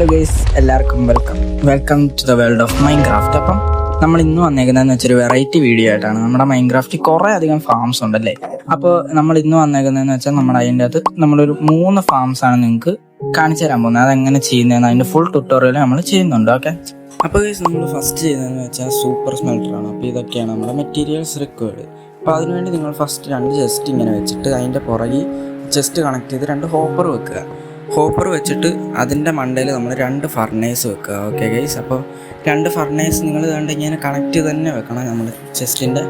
Hello guys, എല്ലാവർക്കും welcome to the world of Minecraft. അപ്പം നമ്മൾ ഇന്ന് വന്നേക്കുന്നതെന്ന് വെച്ചൊരു വെറൈറ്റി വീഡിയോ ആയിട്ടാണ്. നമ്മുടെ മൈൻക്രാഫ്റ്റിൽ കുറേ അധികം ഫാംസ് ഉണ്ടല്ലേ. അപ്പോൾ നമ്മൾ ഇന്ന് വന്നേക്കുന്നതെന്ന് വെച്ചാൽ നമ്മുടെ അതിൻ്റെ അകത്ത് നമ്മളൊരു 3 ഫാംസ് ആണ് നിങ്ങൾക്ക് കാണിച്ചു തരാൻ പോകുന്നത്. അതെങ്ങനെ ചെയ്യുന്നതെന്ന് അതിൻ്റെ ഫുൾ ട്യൂട്ടോറിയൽ നമ്മൾ ചെയ്യുന്നുണ്ട്. ഓക്കെ, അപ്പോൾ ഗൈസ് നമ്മൾ ഫസ്റ്റ് ചെയ്യുന്നതെന്ന് വെച്ചാൽ സൂപ്പർ സ്മെൽറ്ററാണ്. അപ്പോൾ ഇതൊക്കെയാണ് നമ്മുടെ മെറ്റീരിയൽസ് റിക്വയർഡ്. അപ്പോൾ അതിനുവേണ്ടി നിങ്ങൾ ഫസ്റ്റ് 2 ചെസ്റ്റ് ഇങ്ങനെ വെച്ചിട്ട് അതിൻ്റെ പുറകിൽ ചെസ്റ്റ് കണക്ട് ചെയ്ത് 2 ഹോപ്പർ വെക്കുക. ഹോപ്പർ വെച്ചിട്ട് അതിൻ്റെ മണ്ടയിൽ നമ്മൾ 2 ഫർണേസ് വെക്കുക. ഓക്കെ ഗൈസ്, അപ്പോൾ 2 ഫർണേസ് നിങ്ങൾ കണ്ട് ഇങ്ങനെ കണക്ട് ചെയ്ത് തന്നെ വെക്കണം. നമ്മൾ ചെസ്റ്റിൻ്റെ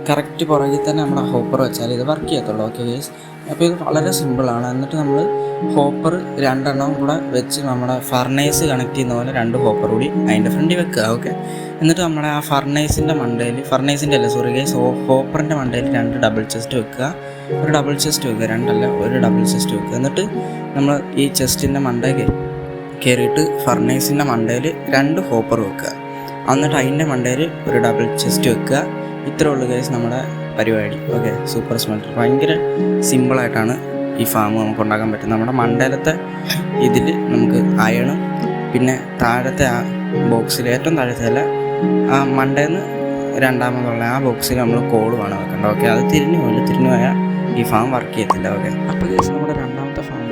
കറക്റ്റ് പുറകിൽ തന്നെ നമ്മുടെ ഹോപ്പർ വെച്ചാൽ ഇത് വർക്ക് ചെയ്യത്തുള്ളൂ. ഓക്കെ ഗൈസ്, അപ്പോൾ ഇത് വളരെ സിമ്പിളാണ്. എന്നിട്ട് നമ്മൾ ഹോപ്പർ 2 എണ്ണം കൂടെ വെച്ച് നമ്മുടെ ഫർണേസ് കണക്ട് ചെയ്യുന്ന പോലെ 2 ഹോപ്പർ കൂടി അതിൻ്റെ ഫ്രണ്ടിൽ വെക്കുക. ഓക്കെ, എന്നിട്ട് നമ്മുടെ ആ ഫർണേസിൻ്റെ ഹോപ്പറിൻ്റെ മണ്ടയിൽ 2 ഡബിൾ ചെസ്റ്റ് വെക്കുക. ഒരു ഡബിൾ ചെസ്റ്റ് വെക്കുക, 2 അല്ല, ഒരു ഡബിൾ ചെസ്റ്റ് വെക്കുക. എന്നിട്ട് നമ്മൾ ഈ ചെസ്റ്റിൻ്റെ മണ്ടയിൽ കയറിയിട്ട് ഫർണേസിൻ്റെ മണ്ടയിൽ 2 ഹോപ്പർ വെക്കുക. എന്നിട്ട് അതിൻ്റെ മണ്ടയിൽ ഒരു ഡബിൾ ചെസ്റ്റ് വെക്കുക. ഇത്രേ ഉള്ളൂ ഗൈസ് നമ്മുടെ പരിപാടി. ഓക്കെ, സൂപ്പർ സ്മെൽറ്റർ ഭയങ്കര സിമ്പിളായിട്ടാണ് ഈ ഫാം നമുക്ക് ഉണ്ടാക്കാൻ പറ്റും. നമ്മുടെ മണ്ടയിലത്തെ ഇതിൽ നമുക്ക് അയണും പിന്നെ താഴത്തെ ആ ബോക്സിൽ ഏറ്റവും താഴത്തെ അല്ല, ആ മണ്ടയിൽ നിന്ന് രണ്ടാമതുള്ള ആ ബോക്സിൽ നമ്മൾ കോളുമാണ് വെക്കേണ്ടത്. ഓക്കെ, അത് തിരിഞ്ഞു പോയാൽ ഈ ഫാം വർക്ക് ചെയ്യത്തില്ല. ഓക്കെ, അപ്പോൾ ഗൈസ് നമ്മുടെ രണ്ടാമത്തെ ഫാം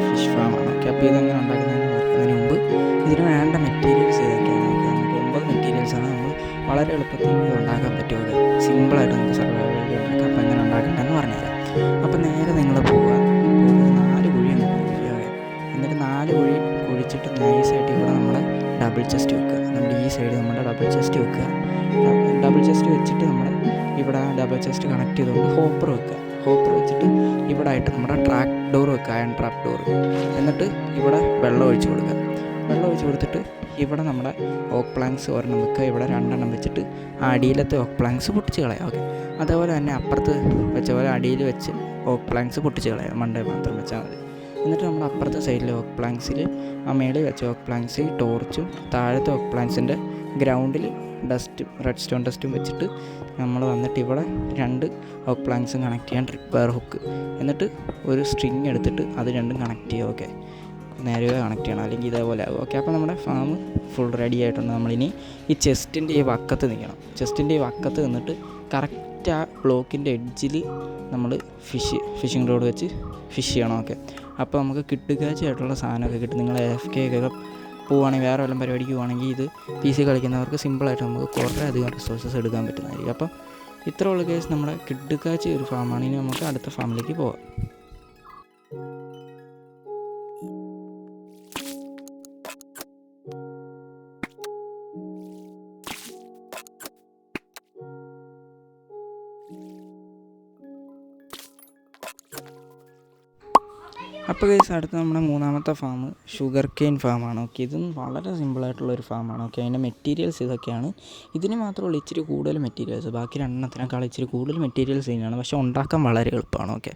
ഫിഷ് ഫാമാണ്. ഓക്കെ, അപ്പോൾ ഇതെങ്ങനെ ഉണ്ടാക്കുന്നതെന്ന് നോക്കുന്നതിന് മുമ്പ് ഇതിന് വേണ്ട മെറ്റീരിയൽസ് ഇതൊക്കെയാണ്. ഓക്കെ, നമുക്ക് 9 മെറ്റീരിയൽസാണ് നമ്മൾ വളരെ എളുപ്പത്തിൽ ഇത് ഉണ്ടാക്കാൻ പറ്റും. ഓക്കെ, സിമ്പിളായിട്ട് നമുക്ക് സർവൈവൽ ഉണ്ടാക്കാം. അപ്പോൾ എങ്ങനെ ഉണ്ടാക്കേണ്ടതെന്ന് പറഞ്ഞുതരാം. അപ്പോൾ നേരെ നിങ്ങൾ പോവുക, 4 കുഴി അങ്ങ് കുഴിക്കുക. ഓക്കെ, എന്നിട്ട് 4 കുഴി കുഴിച്ചിട്ട് നൈസായിട്ട് ഇവിടെ നമ്മുടെ ഡബിൾ ചെസ്റ്റ് വെക്കുക. നമ്മുടെ ഈ സൈഡ് നമ്മുടെ ഡബിൾ ചെസ്റ്റ് വെക്കുക. ഡബിൾ ചെസ്റ്റ് വെച്ചിട്ട് നമ്മൾ ഇവിടെ ഡബിൾ ചെസ്റ്റ് കണക്ട് ചെയ്തുകൊണ്ട് ഹോപ്പർ വെക്കുക. ഹോപ്പർ വെച്ചിട്ട് ഇവിടെ ആയിട്ട് നമ്മുടെ ട്രാക്ക് ഡോർ വെക്കുക, അയൺ ട്രാപ്പ് ഡോർ. എന്നിട്ട് ഇവിടെ വെള്ളം ഒഴിച്ച് കൊടുക്കുക. വെള്ളം ഒഴിച്ച് കൊടുത്തിട്ട് ഇവിടെ നമ്മുടെ ഓക്ക് പ്ലാങ്ക്സ് ഒരെണ്ണം വെക്കുക. ഇവിടെ 2 എണ്ണം വെച്ചിട്ട് ആ അടിയിലത്തെ ഓക്ക് പ്ലാങ്ക്സ് പൊട്ടിച്ച് കളയാം. ഓക്കെ, അതേപോലെ തന്നെ അപ്പുറത്ത് വെച്ച പോലെ അടിയിൽ വെച്ച് ഓക്ക് പ്ലാങ്ക്സ് പൊട്ടിച്ച് കളയാം. മണ്ടേ മാത്രം വെച്ചാൽ മതി. എന്നിട്ട് നമ്മുടെ അപ്പുറത്തെ സൈഡിലെ ഓക്ക് പ്ലാങ്ക്സിൽ ആ മേളിൽ വെച്ച ഓക്ക് പ്ലാങ്ക്സ് ടോർച്ചും താഴത്തെ ഓക്ക് പ്ലാങ്ക്സിൻ്റെ ഗ്രൗണ്ടിൽ റെഡ് സ്റ്റോൺ ഡസ്റ്റും വെച്ചിട്ട് നമ്മൾ വന്നിട്ട് ഇവിടെ 2 ഓക്ക് പ്ലാങ്ക്സും കണക്ട് ചെയ്യാൻ റിപ്പയർ ഹുക്ക്. എന്നിട്ട് ഒരു സ്ട്രിങ് എടുത്തിട്ട് അത് 2ഉം കണക്ട് ചെയ്യുക. ഓക്കെ, നേരെ കണക്ട് ചെയ്യണം, അല്ലെങ്കിൽ ഇതേപോലെ ആകും. ഓക്കെ, അപ്പോൾ നമ്മുടെ ഫാം ഫുൾ റെഡി ആയിട്ടുണ്ട്. നമ്മളിനി ഈ ചെസ്റ്റിൻ്റെ ഈ വക്കത്ത് നിൽക്കണം. ചെസ്റ്റിൻ്റെ ഈ വക്കത്ത് നിന്നിട്ട് കറക്റ്റ് ആ ബ്ലോക്കിൻ്റെ എഡ്ജിൽ നമ്മൾ ഫിഷിംഗ് റോഡ് വെച്ച് ഫിഷ് ചെയ്യണം. ഓക്കെ, അപ്പോൾ നമുക്ക് കിട്ടുകാച്ചായിട്ടുള്ള സാധനമൊക്കെ കിട്ടും. നിങ്ങൾ AFK ഒക്കെ പോവുകയാണെങ്കിൽ, വേറെ വല്ലതും പരിപാടിക്ക് പോവുകയാണെങ്കിൽ ഇത് PC കളിക്കുന്നവർക്ക് സിമ്പിളായിട്ട് നമുക്ക് കുറേ അധികം റിസോഴ്സസ് എടുക്കാൻ പറ്റുന്നതായിരിക്കും. അപ്പം ഇത്ര ഉള്ള കേസ് നമ്മുടെ കിട്ടുകാച്ച ഒരു ഫാമാണ്. ഇനി നമുക്ക് അടുത്ത ഫാമിലേക്ക് പോവാം. അപ്പോൾ ഗൈസ് അടുത്ത നമ്മുടെ 3ാമത്തെ ഫാം ഷുഗർ കെയിൻ ഫാമാണ്. ഓക്കെ, ഇതും വളരെ സിമ്പിളായിട്ടുള്ളൊരു ഫാമാണ്. ഓക്കെ, അതിൻ്റെ മെറ്റീരിയൽസ് ഇതൊക്കെയാണ്. ഇതിന് മാത്രമുള്ള ഇച്ചിരി കൂടുതൽ മെറ്റീരിയൽസ്, ബാക്കി 2 ഇച്ചിരി കൂടുതൽ മെറ്റീരിയൽസ് തന്നെയാണ്, പക്ഷേ ഉണ്ടാക്കാൻ വളരെ എളുപ്പമാണ്. ഓക്കെ,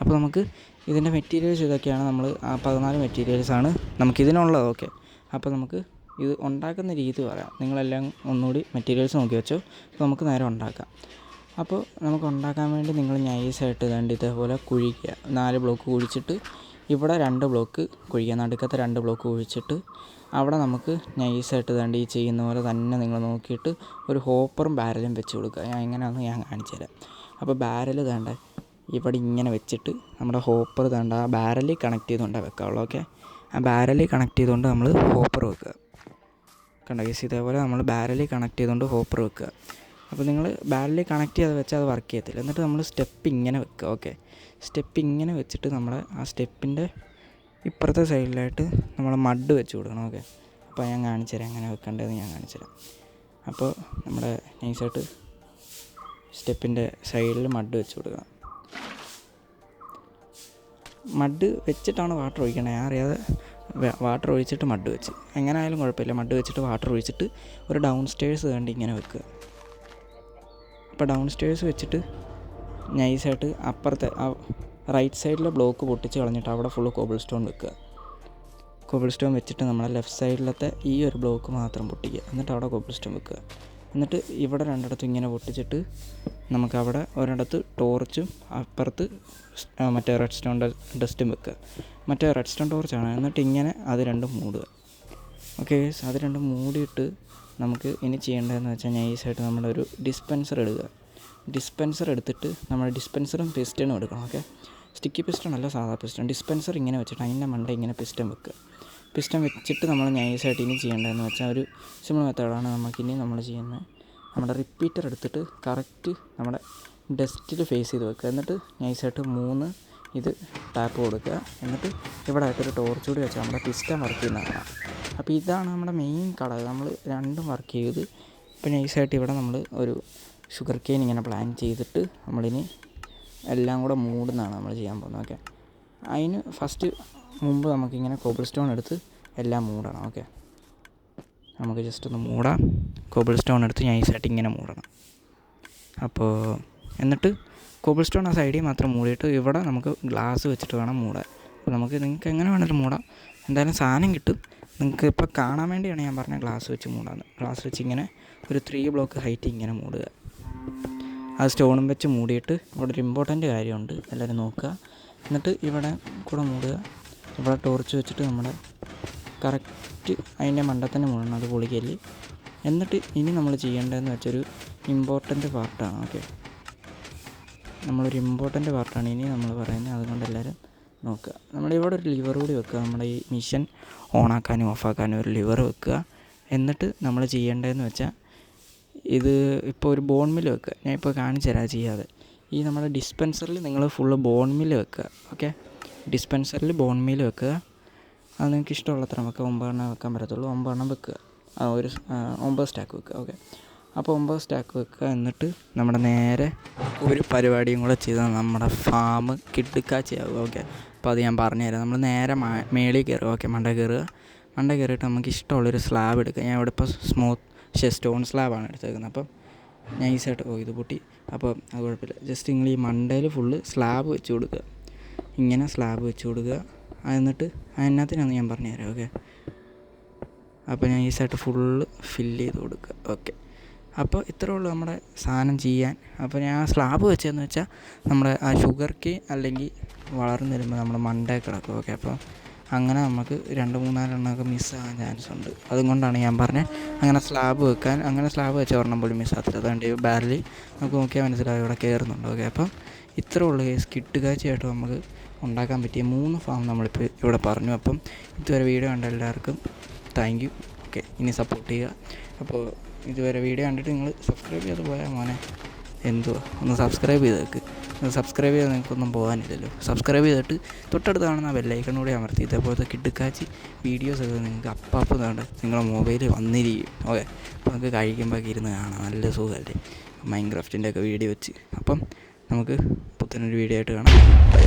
അപ്പോൾ നമുക്ക് ഇതിൻ്റെ മെറ്റീരിയൽസ് ഇതൊക്കെയാണ്. നമ്മൾ 14 മെറ്റീരിയൽസാണ് നമുക്കിതിനുള്ളത്. ഓക്കെ, അപ്പോൾ നമുക്ക് ഇത് ഉണ്ടാക്കുന്ന രീതി പറയാം. നിങ്ങളെല്ലാം ഒന്നുകൂടി മെറ്റീരിയൽസ് നോക്കി വെച്ചോ. അപ്പോൾ നമുക്ക് നേരെ ഉണ്ടാക്കാം. അപ്പോൾ നമുക്ക് ഉണ്ടാക്കാൻ വേണ്ടി നിങ്ങൾ നൈസായിട്ട് ഇതേപോലെ കുഴിക്കുക. 4 ബ്ലോക്ക് കുഴിച്ചിട്ട് ഇവിടെ 2 ബ്ലോക്ക് കുഴിക്കുക. നടുക്കത്തെ 2 ബ്ലോക്ക് കുഴിച്ചിട്ട് അവിടെ നമുക്ക് നൈസായിട്ട് ഈ ചെയ്യുന്ന പോലെ തന്നെ നിങ്ങൾ നോക്കിയിട്ട് ഒരു ഹോപ്പറും ബാരലും വെച്ച് കൊടുക്കുക. എങ്ങനെയാണെന്ന് ഞാൻ കാണിച്ചു തരാം. അപ്പോൾ ബാരൽ ഇവിടെ ഇങ്ങനെ വെച്ചിട്ട് നമ്മുടെ ഹോപ്പർ ആ ബാരലിൽ കണക്ട് ചെയ്തുകൊണ്ടാണ് വെക്കാവുള്ളൂ. ഓക്കെ, ആ ബാരലിൽ കണക്ട് ചെയ്തുകൊണ്ട് നമ്മൾ ഹോപ്പർ വെക്കുക. കണ്ടോ ഗൈസ്, ഇതേപോലെ നമ്മൾ ബാരലിൽ കണക്ട് ചെയ്തുകൊണ്ട് ഹോപ്പർ വെക്കുക. അപ്പോൾ നിങ്ങൾ ബാരലിൽ കണക്ട് ചെയ്ത് വെച്ചാൽ അത് വർക്ക് ചെയ്യത്തില്ല. എന്നിട്ട് നമ്മൾ സ്റ്റെപ്പ് ഇങ്ങനെ വെക്കുക. ഓക്കെ, സ്റ്റെപ്പ് ഇങ്ങനെ വെച്ചിട്ട് നമ്മൾ ആ സ്റ്റെപ്പിൻ്റെ ഇപ്പുറത്തെ സൈഡിലായിട്ട് നമ്മൾ മഡ് വെച്ച് കൊടുക്കണം. ഓക്കെ, അപ്പോൾ ഞാൻ കാണിച്ചു തരാം എങ്ങനെ വെക്കേണ്ടതെന്ന് ഞാൻ കാണിച്ചു തരാം. അപ്പോൾ നമ്മുടെ നൈസായിട്ട് സ്റ്റെപ്പിൻ്റെ സൈഡിൽ മഡ് വെച്ച് കൊടുക്കുക. മഡ് വെച്ചിട്ടാണ് വാട്ടർ ഒഴിക്കണത്. ഞാൻ അറിയാതെ വാട്ടർ ഒഴിച്ചിട്ട് മഡ് വെച്ച്, എങ്ങനെ ആയാലും കുഴപ്പമില്ല. മഡ് വെച്ചിട്ട് വാട്ടർ ഒഴിച്ചിട്ട് ഒരു ഡൗൺ സ്റ്റേഴ്സ് കണ്ട് ഇങ്ങനെ വെക്കുക. അപ്പോൾ ഡൗൺ സ്റ്റേഴ്സ് വെച്ചിട്ട് നൈസായിട്ട് അപ്പുറത്തെ ആ റൈറ്റ് സൈഡിലെ ബ്ലോക്ക് പൊട്ടിച്ച് കളഞ്ഞിട്ട് അവിടെ ഫുള്ള് കോബിൾ സ്റ്റോൺ വെക്കുക. കോബിൾ സ്റ്റോൺ വെച്ചിട്ട് നമ്മുടെ ലെഫ്റ്റ് സൈഡിലത്തെ ഈ ഒരു ബ്ലോക്ക് മാത്രം പൊട്ടിക്കുക. എന്നിട്ട് അവിടെ കോബിൾ സ്റ്റോൺ വെക്കുക. എന്നിട്ട് ഇവിടെ 2 ഇങ്ങനെ പൊട്ടിച്ചിട്ട് നമുക്കവിടെ ഒരിടത്ത് ടോർച്ചും അപ്പുറത്ത് മറ്റേ റെഡ് സ്റ്റോൺ ഡസ്റ്റും വെക്കുക. മറ്റേ റെഡ് സ്റ്റോൺ ടോർച്ചാണ്. എന്നിട്ട് ഇങ്ങനെ അത് 2 മൂടുക. ഓക്കെ ഗൈസ്, അത് രണ്ടും മൂടിയിട്ട് നമുക്ക് ഇനി ചെയ്യേണ്ടതെന്ന് വെച്ചാൽ നൈസായിട്ട് നമ്മളൊരു ഡിസ്പെൻസർ എടുക്കുക. ഡിസ്പെൻസർ എടുത്തിട്ട് നമ്മൾ ഡിസ്പെൻസറും പിസ്റ്റണും എടുക്കണം. ഓക്കെ, സ്റ്റിക്കി പിസ്റ്റൺ അല്ല, സാധാ പിസ്റ്റൺ. ഡിസ്പെൻസർ ഇങ്ങനെ വെച്ചിട്ട് അതിൻ്റെ മണ്ട ഇങ്ങനെ പിസ്റ്റൺ വെക്കുക. പിസ്റ്റൺ വെച്ചിട്ട് നമ്മൾ നൈസായിട്ട് ഇനി ചെയ്യേണ്ടതെന്ന് വെച്ചാൽ ഒരു സിമ്പിൾ മെത്തേഡാണ് നമുക്കിനി നമ്മൾ ചെയ്യുന്നത്. നമ്മുടെ റിപ്പീറ്റർ എടുത്തിട്ട് കറക്റ്റ് നമ്മുടെ ഡസ്റ്റിൽ ഫേസ് ചെയ്ത് വെക്കുക. എന്നിട്ട് നൈസായിട്ട് 3 ഇത് ടാപ്പ് കൊടുക്കുക. എന്നിട്ട് ഇവിടെ ആയിട്ടൊരു ടോർച്ച് കൂടി വെച്ചാൽ നമ്മുടെ പിസ്റ്റൺ വർക്ക് ചെയ്യുന്നതാണ്. അപ്പോൾ ഇതാണ് നമ്മുടെ മെയിൻ ഘടകം. നമ്മൾ രണ്ടും വർക്ക് ചെയ്ത് ഇപ്പോൾ നൈസായിട്ട് ഇവിടെ നമ്മൾ ഒരു ഷുഗർ കെയിൻ ഇങ്ങനെ പ്ലാൻ ചെയ്തിട്ട് നമ്മളിനി എല്ലാം കൂടെ മൂടുന്നതാണ് നമ്മൾ ചെയ്യാൻ പോകുന്നത്. ഓക്കെ, അതിന് ഫസ്റ്റ് മുമ്പ് നമുക്കിങ്ങനെ കോബിൾ സ്റ്റോൺ എടുത്ത് എല്ലാം മൂടണം. ഓക്കെ, നമുക്ക് ജസ്റ്റ് ഒന്ന് മൂടാം. കോബിൾ സ്റ്റോൺ എടുത്ത് നൈസായിട്ട് ഇങ്ങനെ മൂടണം. അപ്പോൾ എന്നിട്ട് കോബിൾ സ്റ്റോൺ ആ സൈഡിൽ മാത്രം മൂടിയിട്ട് ഇവിടെ നമുക്ക് ഗ്ലാസ് വെച്ചിട്ട് വേണം മൂടാൻ. അപ്പോൾ നമുക്ക് നിങ്ങൾക്ക് എങ്ങനെ വേണമെങ്കിലും മൂടാം, എന്തായാലും സാധനം കിട്ടും. നിങ്ങൾക്ക് ഇപ്പോൾ കാണാൻ വേണ്ടിയാണ് ഞാൻ പറഞ്ഞത് ഗ്ലാസ് വെച്ച് മൂടാന്ന്. ഗ്ലാസ് വെച്ച് ഇങ്ങനെ ഒരു 3 ബ്ലോക്ക് ഹൈറ്റ് ഇങ്ങനെ മൂടുക. അത് സ്റ്റോണും വെച്ച് മൂടിയിട്ട് ഇവിടെ ഒരു ഇമ്പോർട്ടൻ്റ് കാര്യമുണ്ട്, എല്ലാവരും നോക്കുക. എന്നിട്ട് ഇവിടെ കൂടെ മൂടുക. ഇവിടെ ടോർച്ച് വെച്ചിട്ട് നമ്മുടെ കറക്റ്റ് അതിൻ്റെ മണ്ടത്തന്നെ മൂടണം, അത് പൊളിക്കല്. എന്നിട്ട് ഇനി നമ്മൾ ചെയ്യേണ്ടതെന്ന് വെച്ചൊരു ഇമ്പോർട്ടൻ്റ് പാർട്ടാണ്. ഓക്കെ, നമ്മളൊരു ഇമ്പോർട്ടൻ്റ് പാർട്ടാണ് ഇനി നമ്മൾ പറയുന്നത്, അതുകൊണ്ട് എല്ലാവരും നോക്കുക. നമ്മളിവിടെ ഒരു ലിവർ കൂടി വെക്കുക. നമ്മുടെ ഈ മിഷൻ ഓണാക്കാനും ഓഫാക്കാനും ഒരു ലിവർ വെക്കുക. എന്നിട്ട് നമ്മൾ ചെയ്യേണ്ടതെന്ന് വെച്ചാൽ ഇത് ഇപ്പോൾ ഒരു ബോൺ മില്ല് വെക്കുക. ഞാൻ ഇപ്പോൾ കാണിച്ചു തരാം ചെയ്യാതെ. ഈ നമ്മുടെ ഡിസ്പെൻസറിൽ നിങ്ങൾ ഫുള്ള് ബോൺ മില്ല് വെക്കുക. ഓക്കെ, ഡിസ്പെൻസറിൽ ബോൺ മില്ല് വെക്കുക. അത് നിങ്ങൾക്ക് ഇഷ്ടമുള്ളത്ര വെക്കുക. 9 എണ്ണം വെക്കാൻ പറ്റത്തുള്ളൂ, 9 എണ്ണം വെക്കുക. ഒരു 9 സ്റ്റാക്ക് വെക്കുക. ഓക്കെ, അപ്പോൾ 9 സ്റ്റാക്ക് വെക്കുക. എന്നിട്ട് നമ്മുടെ നേരെ ഒരു പരിപാടിയും കൂടെ ചെയ്താൽ നമ്മുടെ ഫാം കിടുക്കാച്ചയാകും. ഓക്കെ, അപ്പോൾ അത് ഞാൻ പറഞ്ഞുതരാം. നമ്മൾ നേരെ മേളിൽ കയറുക. ഓക്കെ, മണ്ട കയറിയിട്ട് നമുക്ക് ഇഷ്ടമുള്ളൊരു സ്ലാബ് എടുക്കുക. ഞാൻ ഇവിടെ ഇപ്പോൾ സ്റ്റോൺ സ്ലാബാണ് എടുത്തേക്കുന്നത്. അപ്പം നൈസായിട്ട് ഇത് പൊട്ടി, അപ്പോൾ അത് കുഴപ്പമില്ല. ജസ്റ്റ് നിങ്ങൾ ഈ മണ്ടയിൽ ഫുള്ള് സ്ലാബ് വെച്ച് കൊടുക്കുക. ഇങ്ങനെ സ്ലാബ് വെച്ച് കൊടുക്കുക. എന്നിട്ട് അതിനകത്തിനാണ് ഞാൻ പറഞ്ഞുതരാം. ഓക്കെ, അപ്പോൾ നൈസായിട്ട് ഫുള്ള് ഫില്ല് ചെയ്ത് കൊടുക്കുക. ഓക്കെ, അപ്പോൾ ഇത്രേ ഉള്ളൂ നമ്മുടെ സാധനം ചെയ്യാൻ. അപ്പോൾ ഞാൻ സ്ലാബ് വെച്ചതെന്ന് വെച്ചാൽ നമ്മുടെ ആ ഷുഗർ കെയിൻ അല്ലെങ്കിൽ വളർന്നു വരുമ്പോൾ നമ്മുടെ മണ്ടയിൽ കിടക്കും. ഓക്കെ, അപ്പോൾ അങ്ങനെ നമുക്ക് 2-3-4 എണ്ണമൊക്കെ മിസ്സാകാൻ ചാൻസ് ഉണ്ട്. അതുകൊണ്ടാണ് ഞാൻ പറഞ്ഞത് അങ്ങനെ സ്ലാബ് വെക്കാൻ. അങ്ങനെ സ്ലാബ് വെച്ച ഒരെണ്ണം പോലും മിസ്സാകത്തില്ല. അതുകൊണ്ട് ഈ ബാരലിൽ നമുക്ക് നോക്കിയാൽ മനസ്സിലാവും ഇവിടെ കയറുന്നുണ്ട്. ഓക്കെ, അപ്പം ഇത്രേ ഉള്ളൂ കേസ്. കിട്ടുകാഴ്ചയായിട്ട് നമുക്ക് ഉണ്ടാക്കാൻ പറ്റിയ 3 ഫാം നമ്മളിപ്പോൾ ഇവിടെ പറഞ്ഞു. അപ്പം ഇതുവരെ വീഡിയോ കണ്ട എല്ലാവർക്കും താങ്ക് യു. ഓക്കെ, ഇനി സപ്പോർട്ട് ചെയ്യുക. അപ്പോൾ ഇതുവരെ വീഡിയോ കണ്ടിട്ട് നിങ്ങൾ സബ്സ്ക്രൈബ് ചെയ്ത് പോയാൽ മോനെ എന്തുവാ, ഒന്ന് സബ്സ്ക്രൈബ് ചെയ്തേക്ക്. സബ്സ്ക്രൈബ് ചെയ്ത് നിങ്ങൾക്കൊന്നും പോകാനില്ലല്ലോ. സബ്സ്ക്രൈബ് ചെയ്തിട്ട് തൊട്ടടുത്ത് കാണുന്ന ബെല്ലൈക്കൺ കൂടി അമർത്തി ഇതേപോലത്തെ കിടുക്കാച്ചി വീഡിയോസൊക്കെ നിങ്ങൾക്ക് അപ്പം വേണ്ട നിങ്ങളുടെ മൊബൈലിൽ വന്നിരിക്കും. ഓക്കെ, അപ്പോൾ നമുക്ക് കഴിക്കുമ്പോൾ ഇരുന്ന് കാണാം, നല്ല സുഖമല്ലേ മൈൻക്രാഫ്റ്റിൻ്റെ ഒക്കെ വീഡിയോ വെച്ച്. അപ്പം നമുക്ക് പുത്തനൊരു വീഡിയോ ആയിട്ട് കാണാം. ബൈ.